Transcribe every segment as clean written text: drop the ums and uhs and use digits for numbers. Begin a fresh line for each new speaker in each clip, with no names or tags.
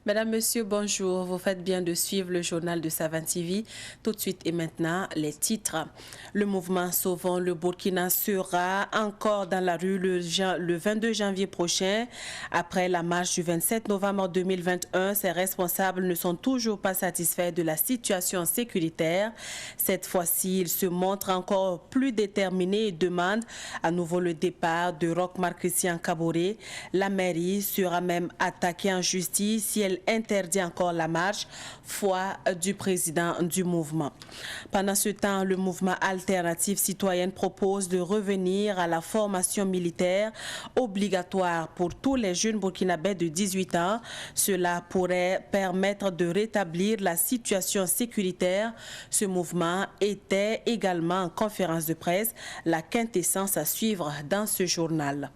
Mesdames, Messieurs, bonjour. Vous faites bien de suivre le journal de Savan TV. Tout de suite et maintenant, les titres. Le mouvement Sauvons le Burkina sera encore dans la rue le 22 janvier prochain. Après la marche du 27 novembre 2021, ses responsables ne sont toujours pas satisfaits de la situation sécuritaire. Cette fois-ci, ils se montrent encore plus déterminés et demandent à nouveau le départ de Roch-Marc Christian Kaboré. La mairie sera même attaquée en justice si elle interdit encore la marche, foi du président du mouvement. Pendant ce temps, le mouvement Alternative Citoyenne propose de revenir à la formation militaire obligatoire pour tous les jeunes burkinabés de 18 ans. Cela pourrait permettre de rétablir la situation sécuritaire. Ce mouvement était également en conférence de presse, la quintessence à suivre dans ce journal.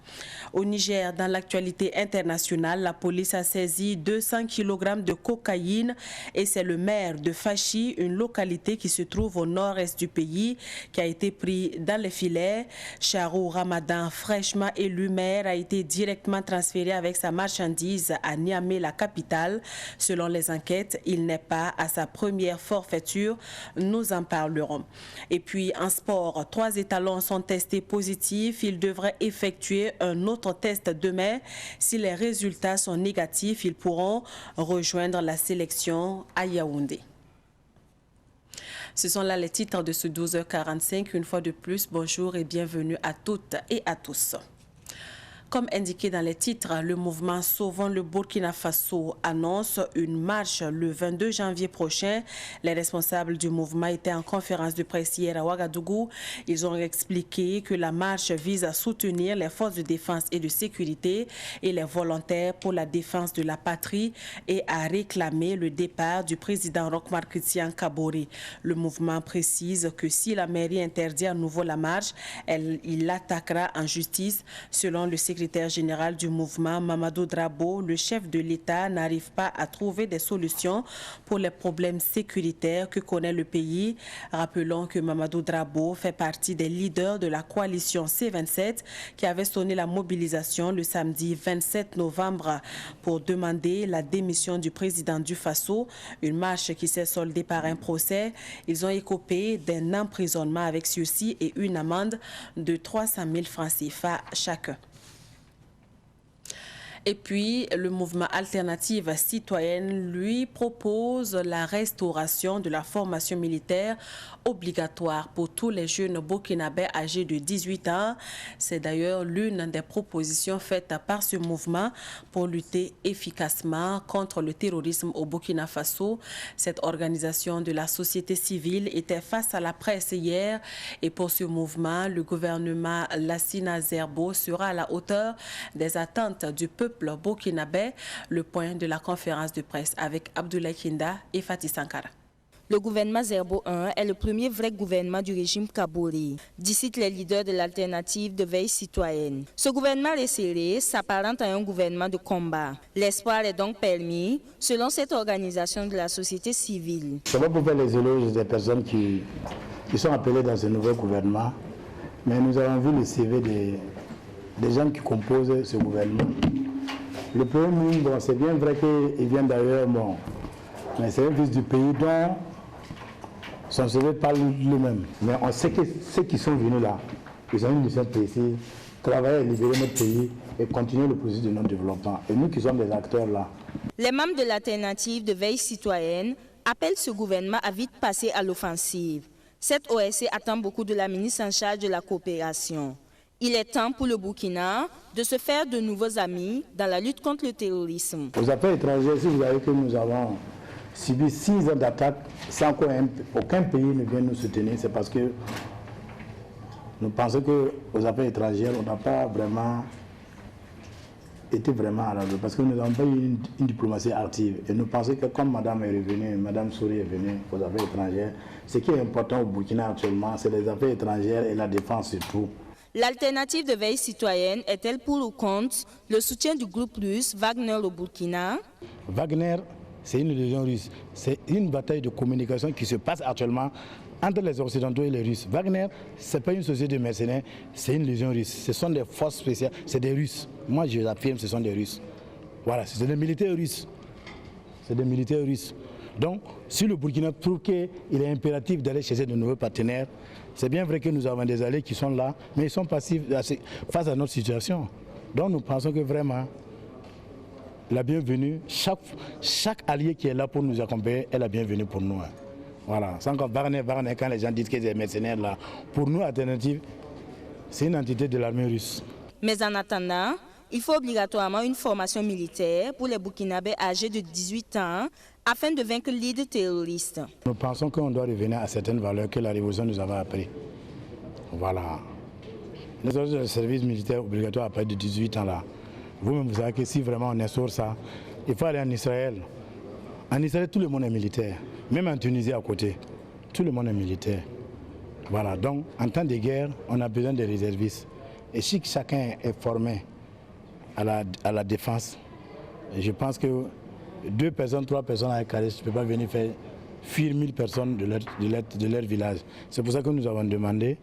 Au Niger, dans l'actualité internationale, la police a saisi 200 kg de cocaïne et c'est le maire de Fachi, une localité qui se trouve au nord-est du pays, qui a été pris dans les filets. Charou Ramadan, fraîchement élu maire, a été directement transféré avec sa marchandise à Niamey, la capitale. Selon les enquêtes, il n'est pas à sa première forfaiture. Nous en parlerons. Et puis en sport, 3 étalons sont testés positifs. Ils devraient effectuer un autre test demain. Si les résultats sont négatifs, ils pourront rejoindre la sélection à Yaoundé. Ce sont là les titres de ce 12h45. Une fois de plus, bonjour et bienvenue à toutes et à tous. Comme indiqué dans les titres, le mouvement Sauvons le Burkina Faso annonce une marche le 22 janvier prochain. Les responsables du mouvement étaient en conférence de presse hier à Ouagadougou. Ils ont expliqué que la marche vise à soutenir les forces de défense et de sécurité et les volontaires pour la défense de la patrie et à réclamer le départ du président Roch-Marc Christian Kaboré. Le mouvement précise que si la mairie interdit à nouveau la marche, il l'attaquera en justice. Selon le secrétaire général du mouvement, Mamadou Drabo, le chef de l'État n'arrive pas à trouver des solutions pour les problèmes sécuritaires que connaît le pays. Rappelons que Mamadou Drabo fait partie des leaders de la coalition C27 qui avait sonné la mobilisation le samedi 27 novembre pour demander la démission du président du Faso, une marche qui s'est soldée par un procès. Ils ont écopé d'un emprisonnement avec sursis et une amende de 300 000 francs CFA chacun. Et puis, le mouvement Alternative Citoyenne, lui, propose la restauration de la formation militaire obligatoire pour tous les jeunes burkinabés âgés de 18 ans. C'est d'ailleurs l'une des propositions faites par ce mouvement pour lutter efficacement contre le terrorisme au Burkina Faso. Cette organisation de la société civile était face à la presse hier et pour ce mouvement, le gouvernement Lassina Zerbo sera à la hauteur des attentes du peuple burkinabé. Le point de la conférence de presse avec Abdoulaye Kinda et Fatih Sankara.
Le gouvernement Zerbo 1 est le premier vrai gouvernement du régime Kaboré, d'ici les leaders de l'alternative de veille citoyenne. Ce gouvernement resserré s'apparente à un gouvernement de combat. L'espoir est donc permis, selon cette organisation de la société civile.
Je ne sais pas pour faire les éloges des personnes qui sont appelées dans ce nouveau gouvernement, mais nous avons vu le CV des gens qui composent ce gouvernement. Le premier ministre, bon, c'est bien vrai qu'il vient d'ailleurs, bon, mais c'est un fils du pays dont son CV parle lui-même. Mais on sait que ceux qui sont venus là, ils ont une mission précise, travailler à libérer notre pays et continuer le processus de notre développement. Et nous qui sommes des acteurs là.
Les membres de l'alternative de veille citoyenne appellent ce gouvernement à vite passer à l'offensive. Cette OSC attend beaucoup de la ministre en charge de la coopération. Il est temps pour le Burkina de se faire de nouveaux amis dans la lutte contre le terrorisme.
Aux affaires étrangères, si vous avez que nous avons subi 6 ans d'attaque, sans qu'aucun pays ne vienne nous soutenir, c'est parce que nous pensons qu'aux affaires étrangères, on n'a pas vraiment été vraiment à la parce que nous n'avons pas eu une diplomatie active. Et nous pensons que comme Madame est revenue, Madame Souri est venue aux affaires étrangères, ce qui est important au Burkina actuellement, c'est les affaires étrangères et la défense surtout.
L'alternative de veille citoyenne est-elle pour ou contre le soutien du groupe russe Wagner au Burkina?
Wagner, c'est une légion russe. C'est une bataille de communication qui se passe actuellement entre les Occidentaux et les Russes. Wagner, ce n'est pas une société de mercenaires, c'est une légion russe. Ce sont des forces spéciales, c'est des Russes. Moi, je l'affirme, ce sont des Russes. Voilà, c'est des militaires russes. c'est des militaires russes. Donc, si le Burkina trouve qu'il est impératif d'aller chercher de nouveaux partenaires, c'est bien vrai que nous avons des alliés qui sont là, mais ils sont passifs face à notre situation. Donc, nous pensons que vraiment, la bienvenue, chaque allié qui est là pour nous accompagner est la bienvenue pour nous. Voilà, sans qu'on Wagner, quand les gens disent que c'est des mercenaires là, pour nous, Alternative, c'est une entité de l'armée russe.
Mais en attendant, il faut obligatoirement une formation militaire pour les Burkinabés âgés de 18 ans afin de vaincre l'idée terroriste.
Nous pensons qu'on doit revenir à certaines valeurs que la révolution nous avait apprises. Voilà. Nous avons le service militaire obligatoire à partir de 18 ans là. Vous-même, vous savez que si vraiment on instaure ça, il faut aller en Israël. En Israël, tout le monde est militaire. Même en Tunisie à côté, tout le monde est militaire. Voilà, donc en temps de guerre, on a besoin de réservistes. Et si chacun est formé à la défense, je pense que 2 personnes, 3 personnes avec Calais, tu ne peux pas venir faire fuir 1000 personnes de leur village. C'est pour ça que nous avons demandé,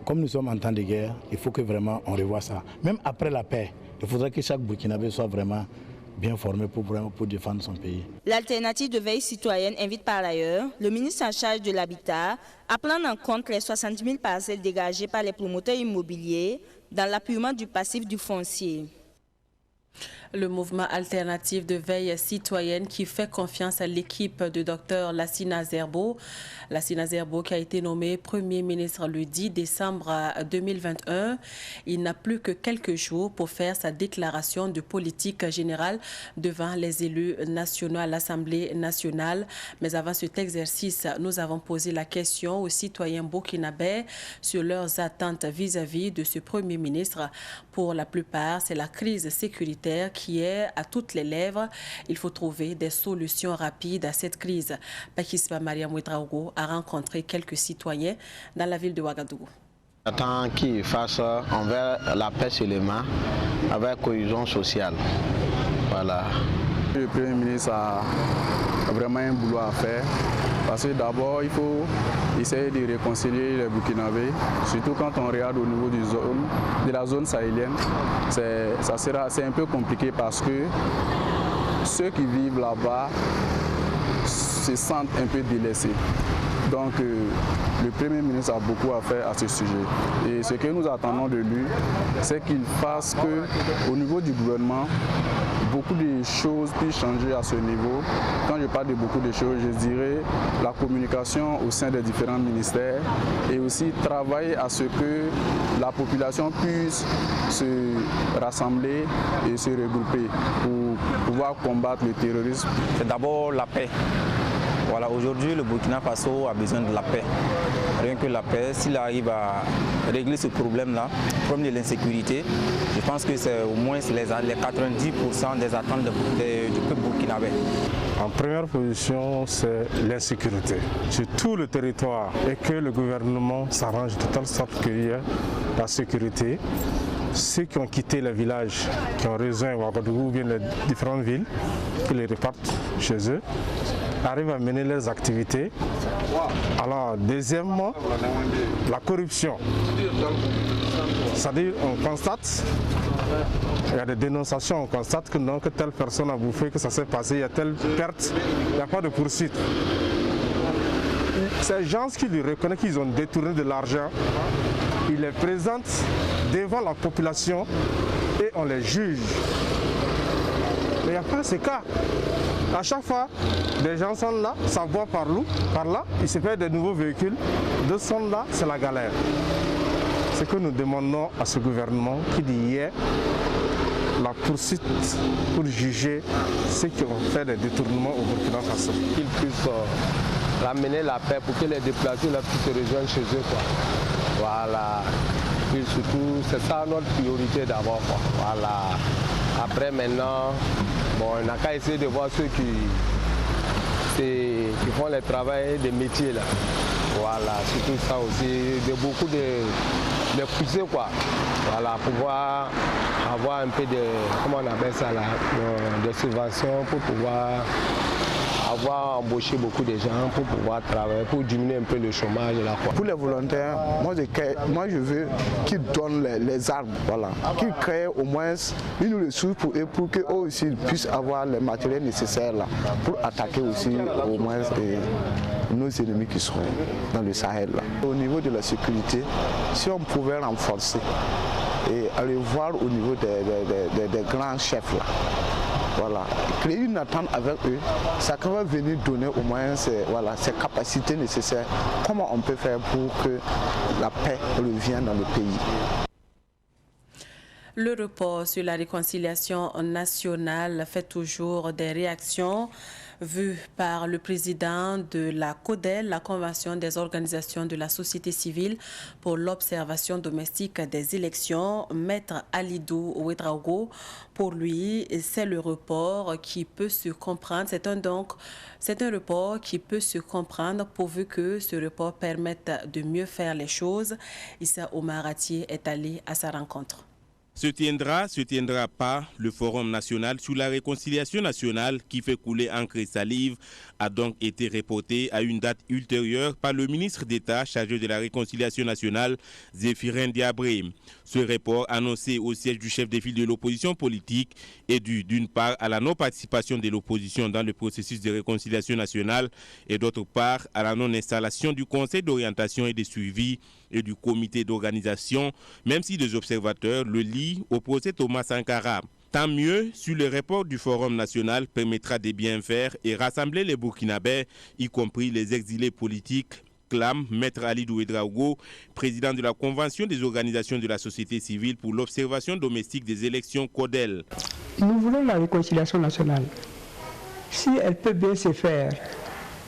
comme nous sommes en temps de guerre, il faut que vraiment on revoie ça. Même après la paix, il faudrait que chaque Burkinabé soit vraiment bien formé pour défendre son pays.
L'alternative de veille citoyenne invite par ailleurs le ministre en charge de l'habitat à prendre en compte les 70 000 parcelles dégagées par les promoteurs immobiliers dans l'appurement du passif du foncier.
Le mouvement alternatif de veille citoyenne qui fait confiance à l'équipe de Dr Lassina Zerbo. Lassina Zerbo qui a été nommé Premier ministre le 10 décembre 2021. Il n'a plus que quelques jours pour faire sa déclaration de politique générale devant les élus nationaux à l'Assemblée nationale. Mais avant cet exercice, nous avons posé la question aux citoyens burkinabés sur leurs attentes vis-à-vis de ce Premier ministre. Pour la plupart, c'est la crise sécuritaire qui est à toutes les lèvres. Il faut trouver des solutions rapides à cette crise. Pakisba Mariam Ouedraogo a rencontré quelques citoyens dans la ville de Ouagadougou.
J'attends qu'il fasse envers la paix seulement, avec cohésion sociale. Voilà.
Le Premier ministre a vraiment un boulot à faire. Parce que d'abord, il faut essayer de réconcilier les Burkinabés, surtout quand on regarde au niveau de la zone sahélienne. C'est un peu compliqué parce que ceux qui vivent là-bas se sentent un peu délaissés. Donc le Premier ministre a beaucoup à faire à ce sujet. Et ce que nous attendons de lui, c'est qu'il fasse qu'au niveau du gouvernement, beaucoup de choses puissent changer à ce niveau. Quand je parle de beaucoup de choses, je dirais la communication au sein des différents ministères et aussi travailler à ce que la population puisse se rassembler et se regrouper pour pouvoir combattre le terrorisme.
C'est d'abord la paix. Voilà, aujourd'hui, le Burkina Faso a besoin de la paix. Rien que la paix, s'il arrive à régler ce problème-là, le problème de l'insécurité, je pense que c'est au moins les 90% des attentes du peuple burkinabé.
En première position, c'est l'insécurité sur tout le territoire et que le gouvernement s'arrange de telle sorte qu'il y ait la sécurité. Ceux qui ont quitté les villages, qui ont rejoint Ouagadougou ou bien les différentes villes, qu'ils les repartent chez eux, arrivent à mener leurs activités. Alors, deuxièmement, la corruption. C'est-à-dire, on constate, il y a des dénonciations, on constate que non, que telle personne a bouffé, que ça s'est passé, il y a telle perte, il n'y a pas de poursuite. Ces gens qui lui reconnaissent qu'ils ont détourné de l'argent, ils les présentent devant la population et on les juge. Mais il n'y a pas ce cas. À chaque fois, des gens sont là, ça boit par là, ils se payent de nouveaux véhicules, d'autres sont là, c'est la galère. Ce que nous demandons à ce gouvernement qu'il y ait la poursuite pour juger ceux qui ont fait des détournements au Burkina Faso.
Qu'ils puissent ramener la paix pour que les déplacés puissent se rejoindre chez eux. Voilà. Et surtout, c'est ça notre priorité d'abord. Voilà. Après maintenant, bon, on n'a qu'à essayer de voir ceux qui font le travail des métiers là. Voilà, surtout ça aussi, de beaucoup de pousser quoi. Voilà, pouvoir avoir un peu de, comment on appelle ça là, de subventions pour pouvoir avoir embauché beaucoup de gens pour pouvoir travailler, pour diminuer un peu le chômage là, quoi.
Pour les volontaires, moi je veux qu'ils donnent les armes, voilà, qu'ils créent au moins une ressource pour eux, pour qu'eux aussi puissent avoir les matériels nécessaires là, pour attaquer aussi au moins nos ennemis qui sont dans le Sahel là. Au niveau de la sécurité, si on pouvait renforcer et aller voir au niveau des grands chefs là, voilà, créer une attente avec eux, ça va venir donner au moins ces capacités nécessaires. Comment on peut faire pour que la paix revienne dans le pays?
Le report sur la réconciliation nationale fait toujours des réactions vues par le président de la CODEL, la Convention des organisations de la société civile pour l'observation domestique des élections, Maître Alidou Ouedraogo. Pour lui, c'est le report qui peut se comprendre. C'est un report qui peut se comprendre pourvu que ce report permette de mieux faire les choses. Issa Omarati est allé à sa rencontre.
Se tiendra pas, le Forum national sur la réconciliation nationale qui fait couler encre et salive a donc été reporté à une date ultérieure par le ministre d'État chargé de la réconciliation nationale, Zéphirin Diabré. Ce report annoncé au siège du chef de file de l'opposition politique est dû d'une part à la non-participation de l'opposition dans le processus de réconciliation nationale et d'autre part à la non-installation du Conseil d'orientation et de suivi et du comité d'organisation, même si des observateurs le lient au procès Thomas Sankara. Tant mieux si le report du Forum national permettra de bien faire et rassembler les Burkinabés, y compris les exilés politiques, clame Maître Alidou Ouedraogo, président de la Convention des organisations de la société civile pour l'observation domestique des élections CODEL.
Nous voulons la réconciliation nationale. Si elle peut bien se faire,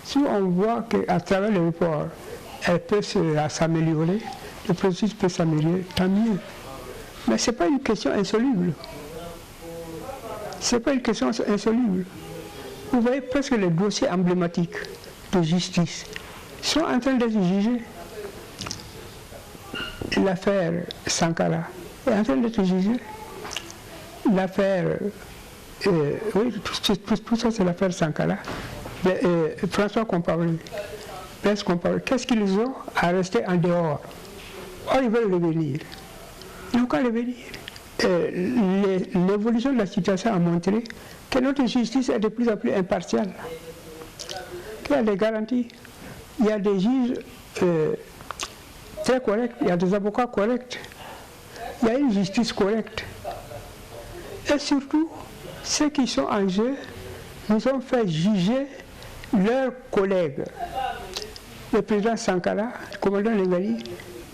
si on voit qu'à travers le report, elle peut s'améliorer, le processus peut s'améliorer, tant mieux. Mais ce n'est pas une question insoluble. Ce n'est pas une question insoluble. Vous voyez presque les dossiers emblématiques de justice sont en train d'être jugés. L'affaire Sankara est en train d'être jugée. L'affaire, oui, tout ça c'est l'affaire Sankara. François Compaoré, qu'est-ce qu'ils ont à rester en dehors? Or, ils veulent revenir. Ils n'ont qu'à revenir. L'évolution de la situation a montré que notre justice est de plus en plus impartiale. Qu'il y a des garanties. Il y a des juges très corrects, il y a des avocats corrects. Il y a une justice correcte. Et surtout, ceux qui sont en jeu nous ont fait juger leurs collègues. Le président Sankara, le commandant Lengali,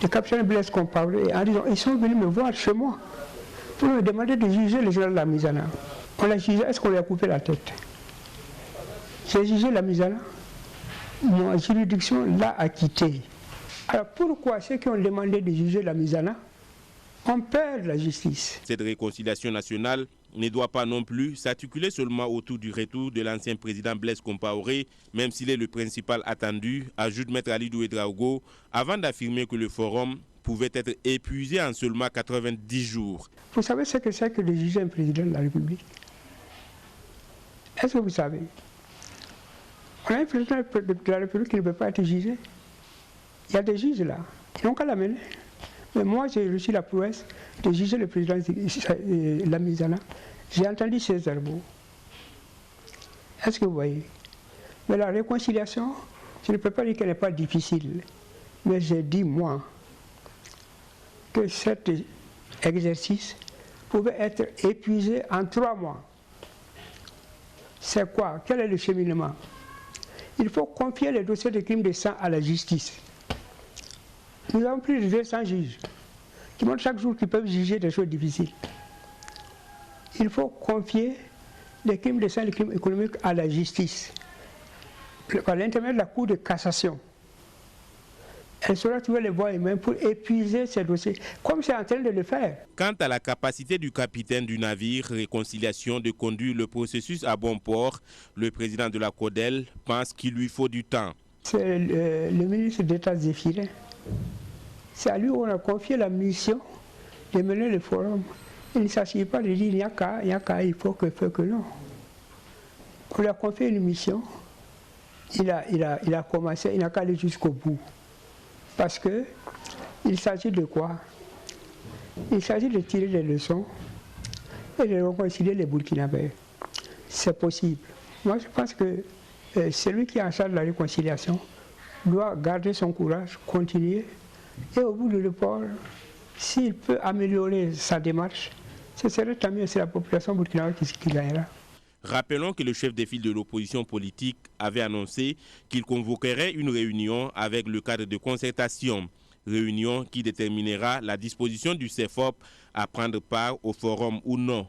le capitaine Blaise Compaoré, en disant, ils sont venus me voir chez moi pour me demander de juger le général Lamizana. On l'a jugé, est-ce qu'on lui a coupé la tête? J'ai jugé Lamizana, ma juridiction l'a acquitté. Alors pourquoi ceux qui ont demandé de juger Lamizana on perd la justice?
Cette réconciliation nationale ne doit pas non plus s'articuler seulement autour du retour de l'ancien président Blaise Compaoré, même s'il est le principal attendu, ajoute Maître Alidou Ouedraogo, avant d'affirmer que le forum pouvait être épuisé en seulement 90 jours.
Vous savez ce que c'est que de juger un président de la République? Est-ce que vous savez? On a un président de la République qui ne peut pas être jugé. Il y a des juges là, ils n'ont qu'à l'amener. Mais moi, j'ai reçu la prouesse de juger le président Lamizana. J'ai entendu ses verbaux. Est-ce que vous voyez? Mais la réconciliation, je ne peux pas dire qu'elle n'est pas difficile. Mais j'ai dit, moi, que cet exercice pouvait être épuisé en 3 mois. C'est quoi? Quel est le cheminement? Il faut confier les dossiers de crimes de sang à la justice. Nous avons plus de 200 juges qui montrent chaque jour qu'ils peuvent juger des choses difficiles. Il faut confier les crimes de sang et les crimes économiques à la justice par l'intermédiaire de la Cour de cassation. Elle saura trouver les voies humaines pour épuiser ces dossiers, comme c'est en train de le faire.
Quant à la capacité du capitaine du navire Réconciliation de conduire le processus à bon port, le président de la CODEL pense qu'il lui faut du temps.
C'est le ministre d'État Zéphirin. C'est à lui qu'on a confié la mission de mener le forum. Il ne s'agit pas de dire il y a qu'à, il faut que non. On lui a confié une mission il a commencé, il n'a qu'à aller jusqu'au bout. Parce que il s'agit de quoi? Il s'agit de tirer les leçons et de réconcilier les Burkinabés. C'est possible. Moi, je pense que celui qui est en charge de la réconciliation doit garder son courage, continuer, et au bout du report, s'il peut améliorer sa démarche, ce serait tant mieux, c'est la population burkinabé qui gagnera.
Rappelons que le chef des files de l'opposition politique avait annoncé qu'il convoquerait une réunion avec le cadre de concertation. Réunion qui déterminera la disposition du CEFOP à prendre part au forum ou non.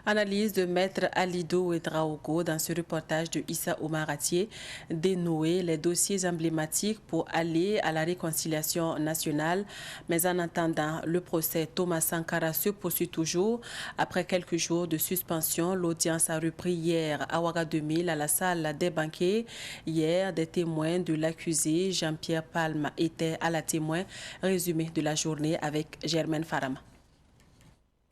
Analyse de Maître Alido Ouedraogo dans ce reportage de Issa Omaratier, dénouer les dossiers emblématiques pour aller à la réconciliation nationale. Mais en attendant, le procès Thomas Sankara se poursuit toujours. Après quelques jours de suspension, l'audience a repris hier à Ouaga 2000 à la salle des banquets. Hier, des témoins de l'accusé Jean-Pierre Palme étaient à la témoin. Résumé de la journée avec Germaine Farama.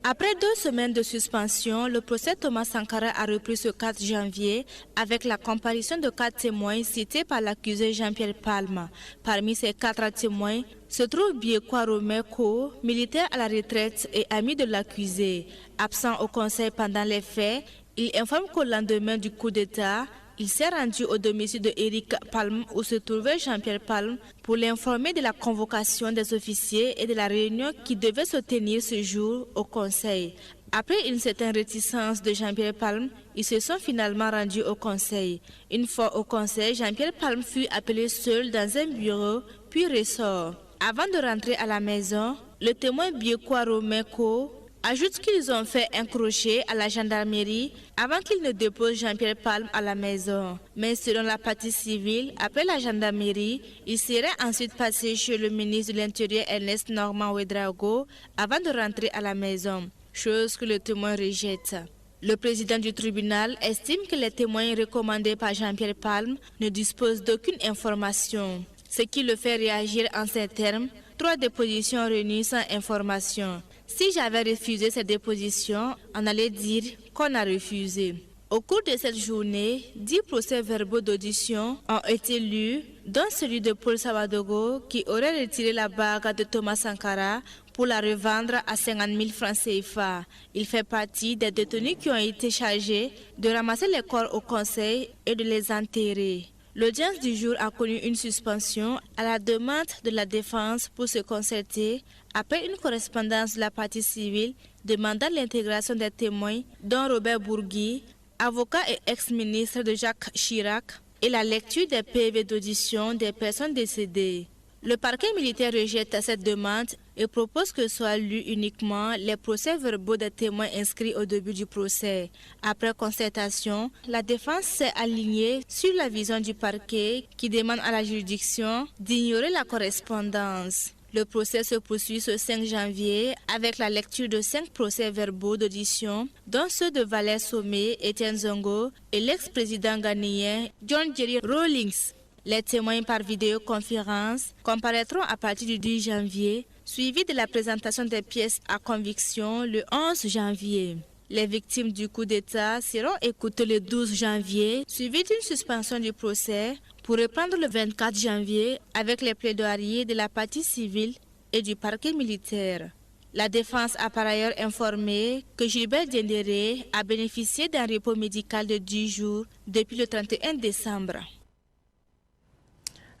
Après 2 semaines de suspension, le procès Thomas Sankara a repris ce 4 janvier avec la comparution de 4 témoins cités par l'accusé Jean-Pierre Palme. Parmi ces 4 témoins se trouve Biekwa Romeko, militaire à la retraite et ami de l'accusé. Absent au conseil pendant les faits, il informe qu'au lendemain du coup d'État, il s'est rendu au domicile de Éric Palme où se trouvait Jean-Pierre Palme pour l'informer de la convocation des officiers et de la réunion qui devait se tenir ce jour au conseil. Après une certaine réticence de Jean-Pierre Palme, ils se sont finalement rendus au conseil. Une fois au conseil, Jean-Pierre Palme fut appelé seul dans un bureau puis ressort. Avant de rentrer à la maison, le témoin Biekwa Romeko ajoute qu'ils ont fait un crochet à la gendarmerie avant qu'ils ne déposent Jean-Pierre Palme à la maison. Mais selon la partie civile, après la gendarmerie, il serait ensuite passé chez le ministre de l'Intérieur Ernest Normand Ouedraogo avant de rentrer à la maison, chose que le témoin rejette. Le président du tribunal estime que les témoins recommandés par Jean-Pierre Palme ne disposent d'aucune information, ce qui le fait réagir en ces termes: 3 dépositions réunies sans information. Si j'avais refusé ces dépositions, on allait dire qu'on a refusé. Au cours de cette journée, 10 procès-verbaux d'audition ont été lus, dont celui de Paul Sawadogo qui aurait retiré la bague de Thomas Sankara pour la revendre à 50 000 francs CFA. Il fait partie des détenus qui ont été chargés de ramasser les corps au conseil et de les enterrer. L'audience du jour a connu une suspension à la demande de la défense pour se concerter après une correspondance de la partie civile demandant l'intégration des témoins, dont Robert Bourgui, avocat et ex-ministre de Jacques Chirac, et la lecture des PV d'audition des personnes décédées. Le parquet militaire rejette cette demande et propose que soient lus uniquement les procès-verbaux des témoins inscrits au début du procès. Après concertation, la défense s'est alignée sur la vision du parquet qui demande à la juridiction d'ignorer la correspondance. Le procès se poursuit ce 5 janvier avec la lecture de 5 procès-verbaux d'audition, dont ceux de Valère Somé, Etienne Zongo et l'ex-président ghanéen John Jerry Rawlings. Les témoins par vidéoconférence comparaîtront à partir du 10 janvier, suivi de la présentation des pièces à conviction le 11 janvier. Les victimes du coup d'État seront écoutées le 12 janvier, suivi d'une suspension du procès pour reprendre le 24 janvier avec les plaidoiries de la partie civile et du parquet militaire. La défense a par ailleurs informé que Gilbert Diendéré a bénéficié d'un repos médical de 10 jours depuis le 31 décembre.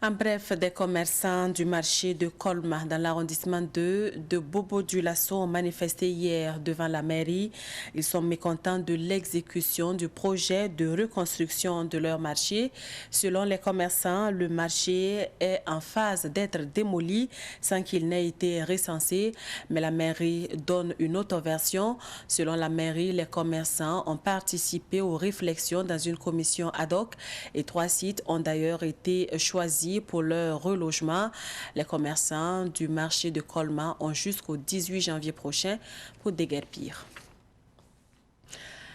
En bref, des commerçants du marché de Colma dans l'arrondissement de Bobo-Dioulasso ont manifesté hier devant la mairie. Ils sont mécontents de l'exécution du projet de reconstruction de leur marché. Selon les commerçants, le marché est en phase d'être démoli sans qu'il n'ait été recensé. Mais la mairie donne une autre version. Selon la mairie, les commerçants ont participé aux réflexions dans une commission ad hoc et 3 sites ont d'ailleurs été choisis pour leur relogement. Les commerçants du marché de Colma ont jusqu'au 18 janvier prochain pour déguerpir.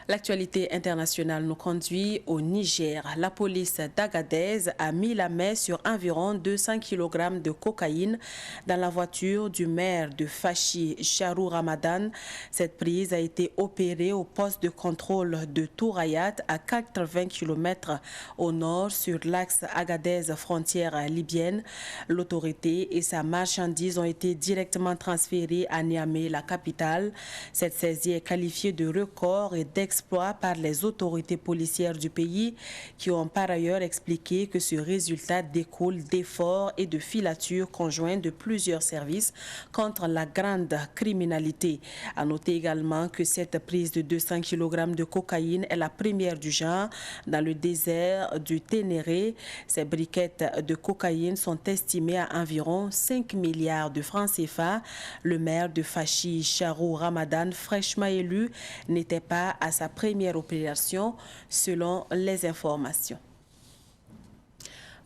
L'actualité internationale nous conduit au Niger. La police d'Agadez a mis la main sur environ 200 kg de cocaïne dans la voiture du maire de Fachi, Charou Ramadan. Cette prise a été opérée au poste de contrôle de Tourayat à 80 km au nord sur l'axe Agadez frontière libyenne. L'autorité et sa marchandise ont été directement transférées à Niamey, la capitale. Cette saisie est qualifiée de record et d'exploit par les autorités policières du pays qui ont par ailleurs expliqué que ce résultat découle d'efforts et de filatures conjoints de plusieurs services contre la grande criminalité. À noter également que cette prise de 200 kg de cocaïne est la première du genre dans le désert du Ténéré. Ces briquettes de cocaïne sont estimées à environ 5 milliards de francs CFA. Le maire de Fachi, Charou Ramadan, fraîchement élu, n'était pas à sa première opération, selon les informations.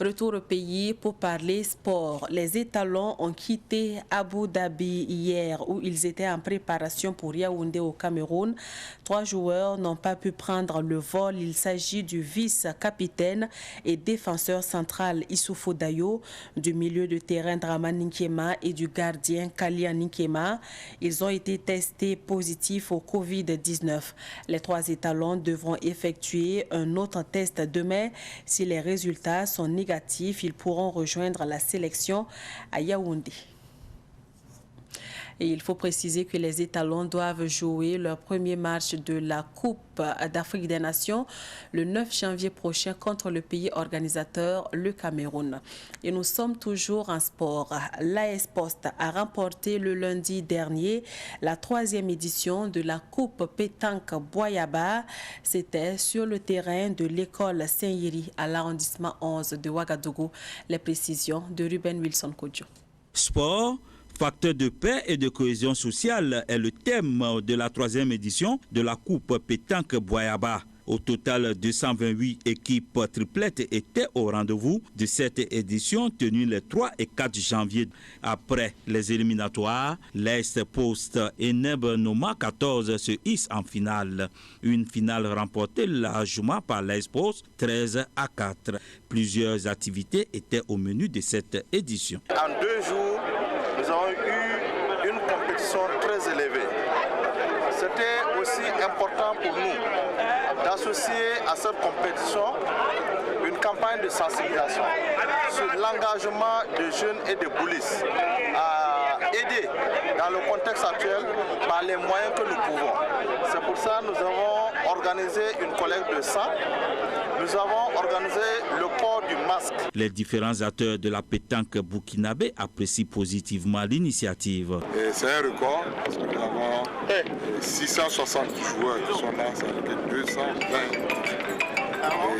Retour au pays pour parler sport. Les étalons ont quitté Abu Dhabi hier où ils étaient en préparation pour Yaoundé au Cameroun. 3 joueurs n'ont pas pu prendre le vol. Il s'agit du vice-capitaine et défenseur central Issoufou Dayo, du milieu de terrain Draman Nkema et du gardien Kalia Nkema. Ils ont été testés positifs au Covid-19. Les 3 étalons devront effectuer un autre test demain. Si les résultats sont négatifs, ils pourront rejoindre la sélection à Yaoundé. Et il faut préciser que les étalons doivent jouer leur premier match de la Coupe d'Afrique des Nations le 9 janvier prochain contre le pays organisateur, le Cameroun. Et nous sommes toujours en sport. L'AS Poste a remporté le lundi dernier la 3e édition de la Coupe Pétanque Boyaba. C'était sur le terrain de l'école Saint-Yiri à l'arrondissement 11 de Ouagadougou. Les précisions de Ruben Wilson Kodjo.
Sport, facteur de paix et de cohésion sociale est le thème de la 3e édition de la Coupe Pétanque Boyaba. Au total, 228 équipes triplettes étaient au rendez-vous de cette édition tenue les 3 et 4 janvier. Après les éliminatoires, l'AS Poste et Neb Noma 14 se hissent en finale. Une finale remportée largement par l'AS Poste 13-4. Plusieurs activités étaient au menu de cette édition.
En 2 jours, nous avons eu une compétition très élevée. C'était aussi important pour nous d'associer à cette compétition une campagne de sensibilisation sur l'engagement des jeunes et des boulistes à aider dans le contexte actuel par les moyens que nous pouvons. C'est pour ça que nous avons organisé une collecte de sang. Nous avons organisé le port du masque.
Les différents acteurs de la pétanque burkinabé apprécient positivement l'initiative.
C'est un record parce que nous avons 660 joueurs qui sont là, ça fait 220.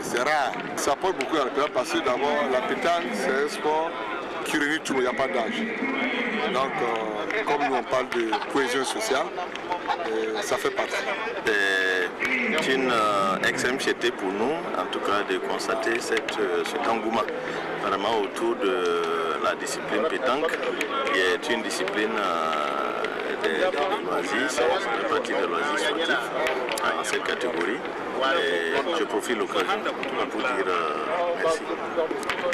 C'est rare. Ça apporte beaucoup à la pétanque parce que d'abord la pétanque c'est un sport qui réunit tout le monde, il n'y a pas d'âge. Donc comme nous on parle de cohésion sociale, ça fait partie.
C'est une extrême fierté pour nous, en tout cas, de constater cet engouement vraiment autour de la discipline pétanque, qui est une discipline des loisirs, c'est une partie des loisirs sportifs dans cette catégorie. Et je profite de l'occasion pour dire merci.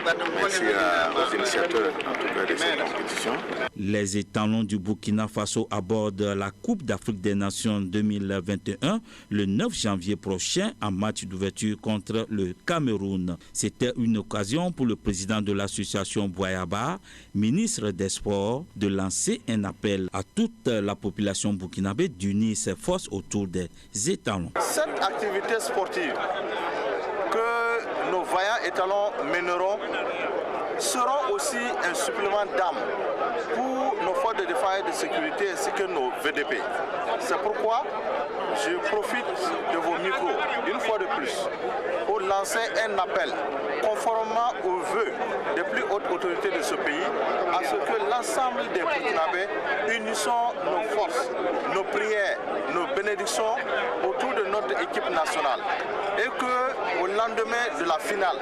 Merci aux initiateurs en tout cas de cette compétition.
Les étalons du Burkina Faso abordent la Coupe d'Afrique des Nations 2021 le 9 janvier prochain en match d'ouverture contre le Cameroun. C'était une occasion pour le président de l'association Boyaba, ministre des Sports, de lancer un appel à toute la population burkinabé d'unir ses forces autour des étalons.
Cette activité sportive que nos vaillants étalons mèneront seront aussi un supplément d'âme pour nos forces de défense et de sécurité ainsi que nos VDP. C'est pourquoi je profite de vos micros une fois de plus pour lancer un appel conformément aux vœux des plus hautes autorités de ce pays à ce que l'ensemble des Burkinabés unissons nos forces, nos prières, nos bénédictions autour de notre équipe nationale et qu'au lendemain de la finale,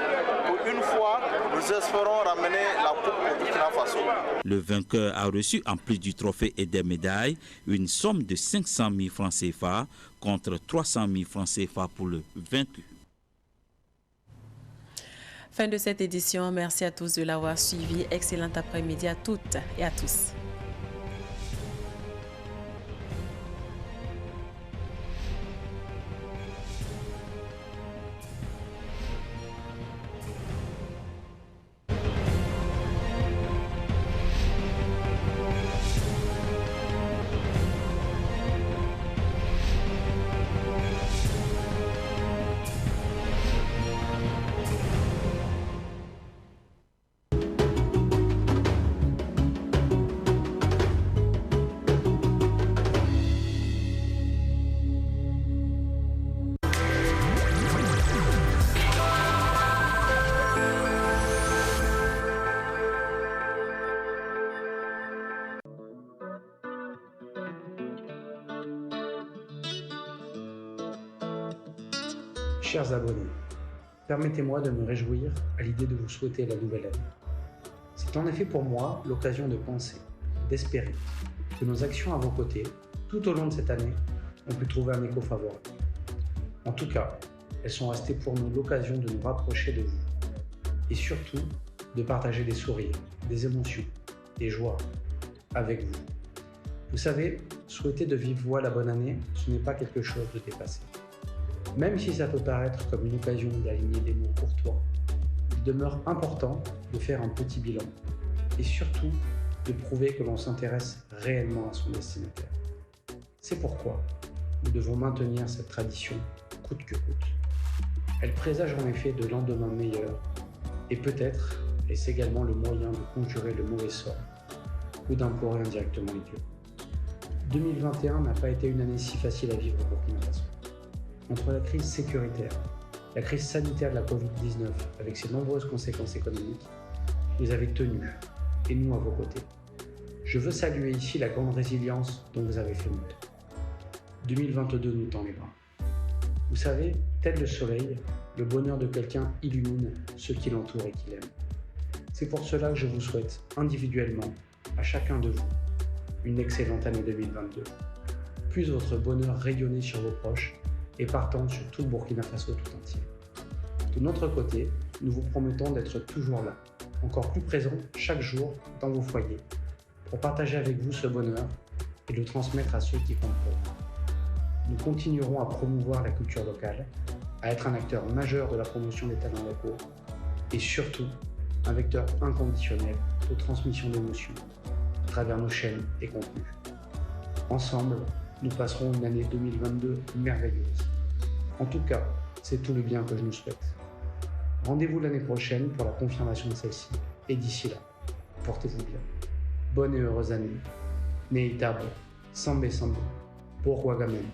pour une fois, nous nous espérons ramener la coupe au Burkina Faso.
Le vainqueur a reçu, en plus du trophée et des médailles, une somme de 500 000 francs CFA contre 300 000 francs CFA pour le vaincu.
Fin de cette édition. Merci à tous de l'avoir suivi. Excellent après-midi à toutes et à tous.
Chers abonnés, permettez-moi de me réjouir à l'idée de vous souhaiter la nouvelle année. C'est en effet pour moi l'occasion de penser, d'espérer que nos actions à vos côtés, tout au long de cette année, ont pu trouver un écho favorable. En tout cas, elles sont restées pour nous l'occasion de nous rapprocher de vous et surtout de partager des sourires, des émotions, des joies avec vous. Vous savez, souhaiter de vive voix la bonne année, ce n'est pas quelque chose de dépassé. Même si ça peut paraître comme une occasion d'aligner des mots courtois, il demeure important de faire un petit bilan et surtout de prouver que l'on s'intéresse réellement à son destinataire. C'est pourquoi nous devons maintenir cette tradition coûte que coûte. Elle présage en effet de lendemains meilleurs et peut-être est-ce également le moyen de conjurer le mauvais sort ou d'implorer indirectement les dieux. 2021 n'a pas été une année si facile à vivre au Burkina Faso. Entre la crise sécuritaire, la crise sanitaire de la Covid-19 avec ses nombreuses conséquences économiques, vous avez tenu, et nous à vos côtés. Je veux saluer ici la grande résilience dont vous avez fait montre. 2022 nous tend les bras. Vous savez, tel le soleil, le bonheur de quelqu'un illumine ceux qui l'entourent et qui l'aiment. C'est pour cela que je vous souhaite individuellement, à chacun de vous, une excellente année 2022. Puisse votre bonheur rayonner sur vos proches et partant sur tout le Burkina Faso tout entier. De notre côté, nous vous promettons d'être toujours là, encore plus présents chaque jour dans vos foyers, pour partager avec vous ce bonheur et le transmettre à ceux qui comptent pour vous. Nous continuerons à promouvoir la culture locale, à être un acteur majeur de la promotion des talents locaux et surtout un vecteur inconditionnel de transmission d'émotions à travers nos chaînes et contenus. Ensemble, nous passerons une année 2022 merveilleuse. En tout cas, c'est tout le bien que je nous souhaite. Rendez-vous l'année prochaine pour la confirmation de celle-ci. Et d'ici là, portez-vous bien. Bonne et heureuse année. Neitabo, Sambe Sambe, Borwagamem.